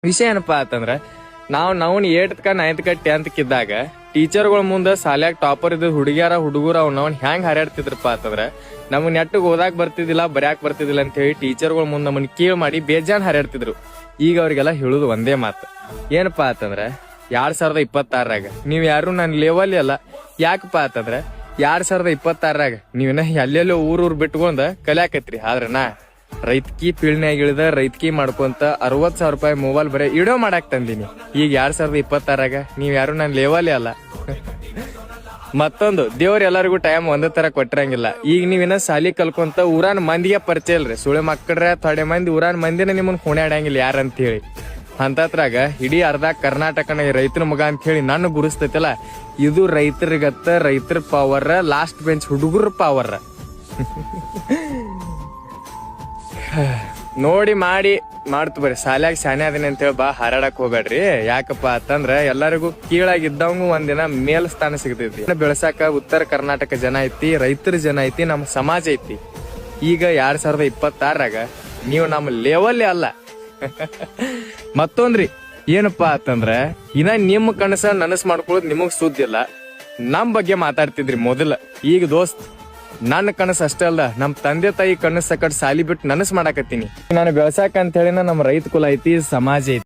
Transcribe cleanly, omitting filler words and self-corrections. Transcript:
ವಿಷಯ ಏನಪ್ಪಾ ಅಂತಂದ್ರ ನಾವು 8th 9th 10th ಇದ್ದಾಗ ಟೀಚರ್ಗಳ ಮುಂದೆ ಸಾಲ್ಯಾಗ ಟಾಪರ್ ಇದ್ದ ಹುಡುಗರ ಅವ್ನವ್ನ ಹ್ಯಾಂಗ್ ಹಾರಾಡ್ತಿದ್ರಪ್ಪ ಅಂತಂದ್ರ ನಮಗ್ ನೆಟ್ಟಗ್ ಓದಾಕ್ ಬರ್ತಿದ್ದಿಲ್ಲ ಬರ್ಯಾಕ್ ಬರ್ತಿದ್ದಿಲ್ಲ ಅಂತ ಹೇಳಿ ಟೀಚರ್ಗಳ ಮುಂದೆ ನಮ್ಮನ್ನ ಕೀಳ್ ಮಾಡಿ ಬೇಜಾನ್ ಹಾರಾಡ್ತಿದ್ರು. ಈಗ ಅವ್ರಿಗೆಲ್ಲ ಹೇಳುದು ಒಂದೇ ಮಾತು, ಏನಪ್ಪಾ ಅಂತಂದ್ರ 2026ರಾಗ ನೀವ್ ಯಾರು ನನ್ ಲೆವೆಲ್ ಅಲ್ಲ. ಯಾಕಪ್ಪ ಅಂತಂದ್ರ 2026ರಾಗ ನೀವಿನ ಎಲ್ಲೆಲ್ಲೋ ಊರ್ ಬಿಟ್ಕೊಂಡ ಕಲ್ಯಾಕತ್ರಿ. ಆದ್ರ ನಾ ರೈತಕಿ ಪೀಳ್ನ್ಯಾಗ ಇಳಿದ ರೈತಕಿ ಮಾಡ್ಕೊಂತ 60,000 ರೂಪಾಯಿ ಮೊಬೈಲ್ ಬರೀ ಇಡೋ ಮಾಡಾಕ್ ತಂದೀನಿ. ಈಗ 2026ರಾಗ ನೀವ್ ಯಾರು ನನ್ ಲೆವೆಲ್ ಅಲ್ಲ. ಮತ್ತೊಂದು, ದೇವ್ರ ಎಲ್ಲರಿಗೂ ಟೈಮ್ ಒಂದೇ ತರ ಕೊಟ್ಟಿರಂಗಿಲ್ಲ. ಈಗ ನೀವಿನ ಸಾಲಿ ಕಲ್ಕೊಂತ ಊರಾನ್ ಮಂದಿಗೆ ಪರಿಚಯ ಇಲ್ರಿ. ಸುಳೆ ಮಕ್ಕಳ್ರೆ ಥೊಡೆ ಮಂದಿ ಊರಾನ್ ಮಂದಿನ ನಿಮ್ಮನ್ ಹೊಣ್ಯಾಡಂಗಿಲ್ಲ ಯಾರಂತ ಹೇಳಿ. ಅಂತತ್ರಾಗ ಇಡೀ ಅರ್ಧ ಕರ್ನಾಟಕನ ರೈತರ ಮಗ ಅಂತ ಹೇಳಿ ನಾನು ಗುರುಸ್ತೈತಲ್ಲ, ಇದು ರೈತರಿಗತ್ತ ರೈತರ ಪವರ್, ಲಾಸ್ಟ್ ಬೆಂಚ್ ಹುಡುಗರ ಪವರ್. ನೋಡಿ ಮಾಡ್ತು ಬರ್ರಿ. ಸಾಲ್ಯಾಗ ಶಾನೆ ಅದೀನಿ ಅಂತೇಳಿ ಬಾ ಹಾರಾಡಕ್ ಹೋಗ್ಬೇಡ್ರಿ. ಯಾಕಪ್ಪ ಅಂತಂದ್ರ ಎಲ್ಲರಿಗೂ ಕೀಳಾಗಿದ್ದವಂಗು ಒಂದಿನ ಮೇಲ್ ಸ್ಥಾನ ಸಿಗ್ತೈತಿ. ಬೆಳಸಾಕ ಉತ್ತರ ಕರ್ನಾಟಕ ಜನ ಐತಿ, ರೈತರ ಜನ ಐತಿ, ನಮ್ಮ ಸಮಾಜ ಐತಿ. ಈಗ 2026ರಾಗ ನೀವು ನಮ್ಮ ಲೆವೆಲ್ ಅಲ್ಲ. ಮತ್ತೊಂದ್ರಿ ಏನಪ್ಪಾ ಅಂತಂದ್ರ ಇನ್ನ ನಿಮ್ ಕನಸ ನನಸ್ ಮಾಡ್ಕೊಳ್ಳೋದು ನಿಮಗ್ ಸುದ್ದಿಲ್ಲ. ನಮ್ ಬಗ್ಗೆ ಮಾತಾಡ್ತಿದ್ರಿ ಮೊದಲ. ಈಗ ದೋಸ್ತ್ ನನ್ನ ಕನಸು ಅಷ್ಟೇ ಅಲ್ಲ, ನಮ್ ತಂದೆ ತಾಯಿ ಕನಸು ಸಾಲಿ ಬಿಟ್ಟು ನನಸ್ ಮಾಡಾಕತ್ತೀನಿ. ನಾನು ಬೆಳಸಾಕ ಅಂತ ಹೇಳಿ ನಮ್ಮ ರೈತ ಕುಲ ಐತಿ, ಸಮಾಜ ಐತಿ.